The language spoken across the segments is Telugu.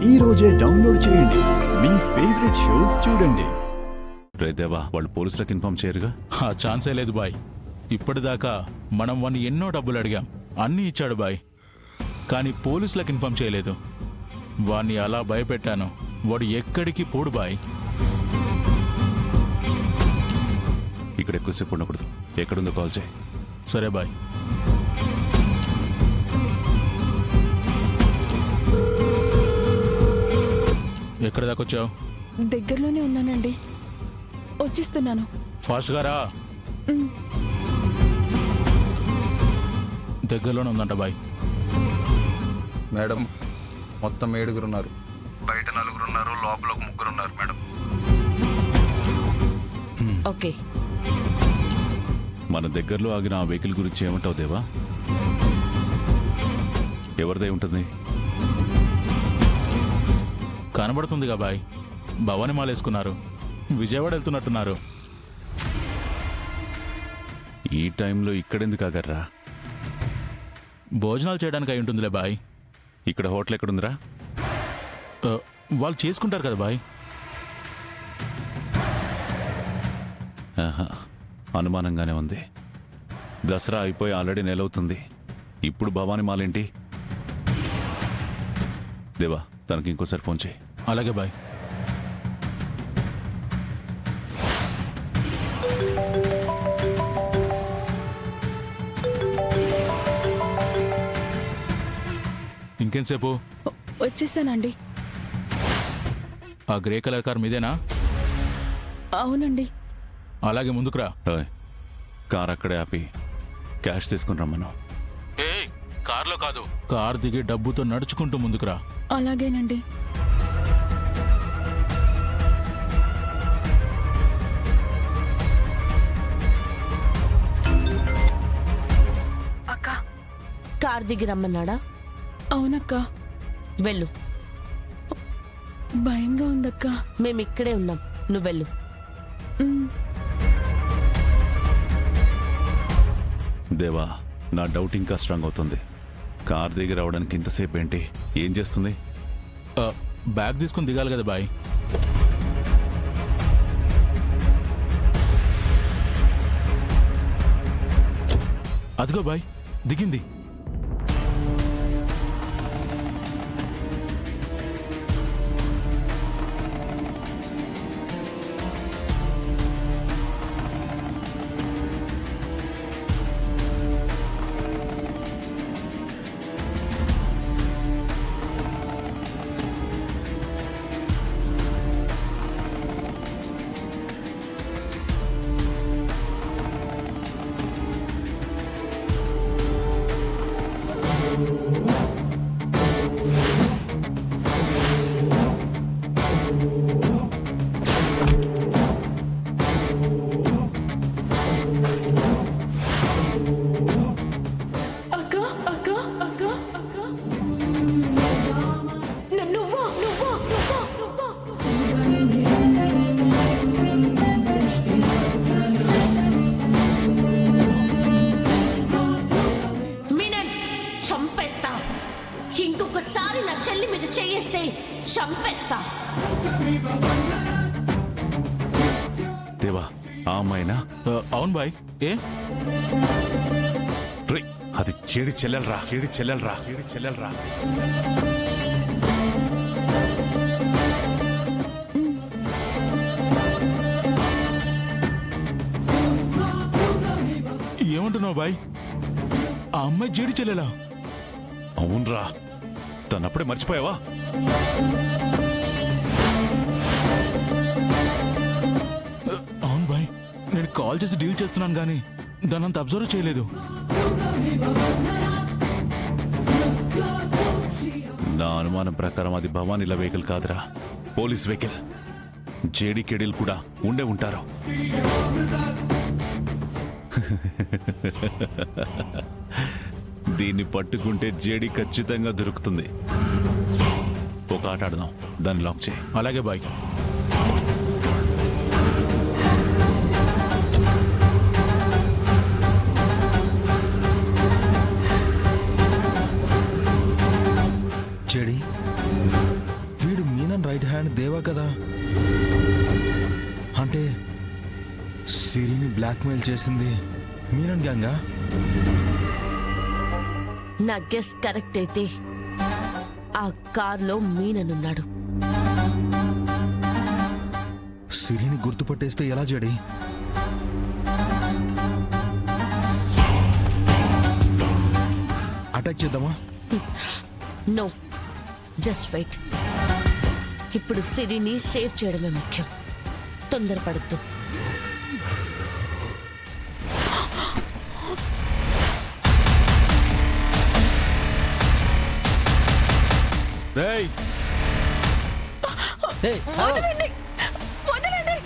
ఈ రోజే డౌన్లోడ్ చేయండి. మీ ఫేవరెట్ షోస్ చూడండి. రే దేవా, వాళ్ళు పోలీసులకు ఇన్ఫార్మ్ చేయరుగా? ఆ ఛాన్సే లేదు బాయ్. ఇప్పటిదాకా మనం వాడిని ఎన్నో డబ్బులు అడిగాం, అన్నీ ఇచ్చాడు బాయ్. కానీ పోలీసులకు ఇన్ఫార్మ్ చేయలేదు. వాణ్ణి అలా భయపెట్టాను, వాడు ఎక్కడికి పోడు బాయ్. ఇక్కడ ఎక్కువసేపు ఉండకూడదు. ఎక్కడుందో కాల్ చేయి. సరే బాయ్. ఎక్కడి దాకా వచ్చావు? దగ్గరలోనే ఉన్నానండి, వచ్చేస్తున్నాను. ఫాస్ట్గా రా. దగ్గరలోనే ఉందంట బాయ్. మేడం, మొత్తం 7 ఉన్నారు. బయట 4 ఉన్నారు, లోపల 3 ఉన్నారు మేడం. ఓకే. మన దగ్గరలో ఆగిన ఆ వెహికల్ గురించి ఏమంటావు దేవా? ఎవరిదై ఉంటుంది? కనబడుతుందిగా బాయ్, భవాని మాల వేసుకున్నారు, విజయవాడ వెళ్తున్నట్టున్నారు. ఈ టైంలో ఇక్కడెందుకు ఆగర్రా? భోజనాలు చేయడానికి అయి ఉంటుందిలే బాయ్. ఇక్కడ హోటల్ ఎక్కడుందిరా? వాళ్ళు చేసుకుంటారు కదా బాయ్. ఆహా, అనుమానంగానే ఉంది. దసరా అయిపోయి ఆల్రెడీ నెలవుతుంది. ఇప్పుడు భవానీ మాలేంటి? దేవా, తనకి ఇంకోసారి ఫోన్ చేయి. అలాగే బాయ్. ఇంకేంసేపు? వచ్చేసానండి. ఆ గ్రే కలర్ కార్ మీదేనా? అవునండి. అలాగే ముందుకురా. ఓయ్, కార్ అక్కడే ఆపి క్యాష్ తీసుకుని రమ్మను. కార్లో కాదు, కార్ దిగి డబ్బుతో నడుచుకుంటూ ముందుకురా. అలాగేనండి. అక్క, కార్ దిగి రమ్మన్నాడా? అవునక్క. వెళ్ళు. భయంగా ఉందక్క. మేమిక్కడే ఉన్నాం, నువ్వు వెళ్ళు. దేవా, నా డౌట్ ఇంకా స్ట్రాంగ్ అవుతుంది. కార్ దిగి రావడానికి ఇంతసేపు ఏంటి? ఏం చేస్తుంది? బ్యాగ్ తీసుకుని దిగాలి కదా బాయ్. అదిగో బాయ్, దిగింది. ఇంకొకసారి నా చెల్లి మీద చేయేస్తే చంపేస్తా. దేవా, ఆ అమ్మాయినా? అవును బాయ్. ఏ రే, అది చెడి చెల్లెలరా, చెడి చెల్లెలరా, చెడి చెల్లెలరా. ఏమంటున్నావు బాయ్? ఆ అమ్మాయి జేడి చెల్లెలా? అవునరా, తనప్పుడే మర్చిపోయావా? అవును బాయ్, నేను కాల్ చేసి డీల్ చేస్తున్నాను కానీ దానంత అబ్జర్వ్ చేయలేదు. నా అనుమానం ప్రకారం అది భవానీల వెహికల్ కాదురా, పోలీస్ వెహికల్. జేడీ కేడీలు కూడా ఉండే ఉంటారు. దీన్ని పట్టుకుంటే జేడీ ఖచ్చితంగా దొరుకుతుంది. ఒక ఆట ఆడదాం, దాన్ని లాక్ చేయి. అలాగే బాయ్. చెడి మీనన్ రైట్ హ్యాండ్ దేవా కదా. అంటే సిరిని బ్లాక్మెయిల్ చేసింది మీనన్ గ్యాంగా? నా గెస్ కరెక్ట్ అయితే ఆ కార్లో మీననున్నాడు. సిరిని గుర్తుపట్టేస్తే ఎలా జడి? అటాక్ చేద్దామా? No, just wait. ఇప్పుడు సిరిని సేవ్ చేయడమే ముఖ్యం. తొందరపడద్దు. రేయ్, వదలండి, వదలండి.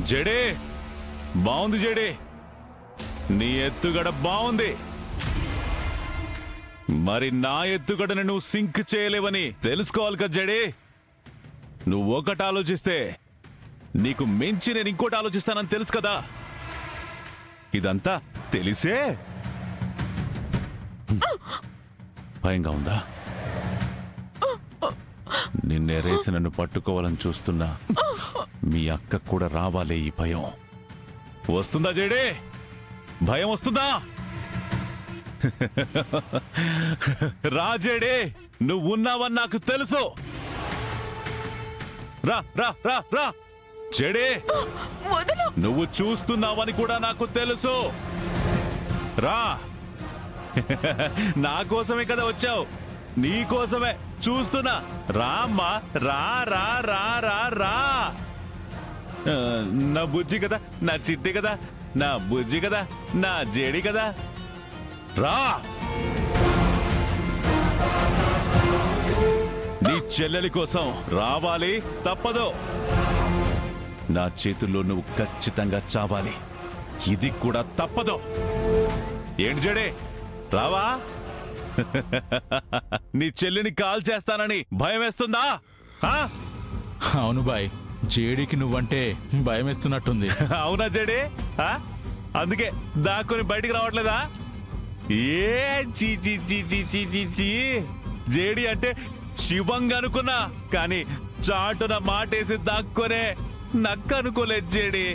జడే బాగుంది. జడే నీ ఎత్తుగడ బాగుంది. మరి నా ఎత్తుగడను నువ్వు సింక్ చేయలేవని తెలుసుకోవాలి కదా జడే. నువ్వు ఒకటి ఆలోచిస్తే నీకు మించి నేను ఇంకోటి ఆలోచిస్తానని తెలుసు కదా. ఇదంతా తెలిసే భయంగా ఉందా? నిన్నేరేసి నన్ను పట్టుకోవాలని చూస్తున్నా మీ అక్క కూడా రావాలే ఈ భయం. వస్తుందా జడే? భయం వస్తుందా? రా జడే, నువ్వు ఉన్నావని నాకు తెలుసు. రా రా రా రా జడే, వదలు. నువ్వు చూస్తున్నావని కూడా నాకు తెలుసు. రా. నా కోసమే కదా వచ్చావు, నీ కోసమే చూస్తున్నా. రా అమ్మా, రా రా రా రా రా. నా బుజ్జి కదా, నా చిట్టి కదా, నా బుజ్జి కదా, నా జేడి కదా. రా. నీ చెల్లెలి కోసం రావాలి, తప్పదు. నా చేతుల్లో నువ్వు ఖచ్చితంగా చావాలి, ఇది కూడా తప్పదు. ఏంటి జడే, రావా? నీ చెల్లిని కాల్ చేస్తానని భయం వేస్తుందా? అవును బాయ్, జేడీకి నువ్వంటే భయం వేస్తున్నట్టుంది. అవునా జడే? అందుకే దాక్కుని బయటికి రావట్లేదా? ఏ చీ చీ చీ చీ చీ చీ చీ. జేడి అంటే శివంగా అనుకున్నా, కానీ చాటున మాటేసి దాక్కునే నక్క అనుకోలేదు జేడి.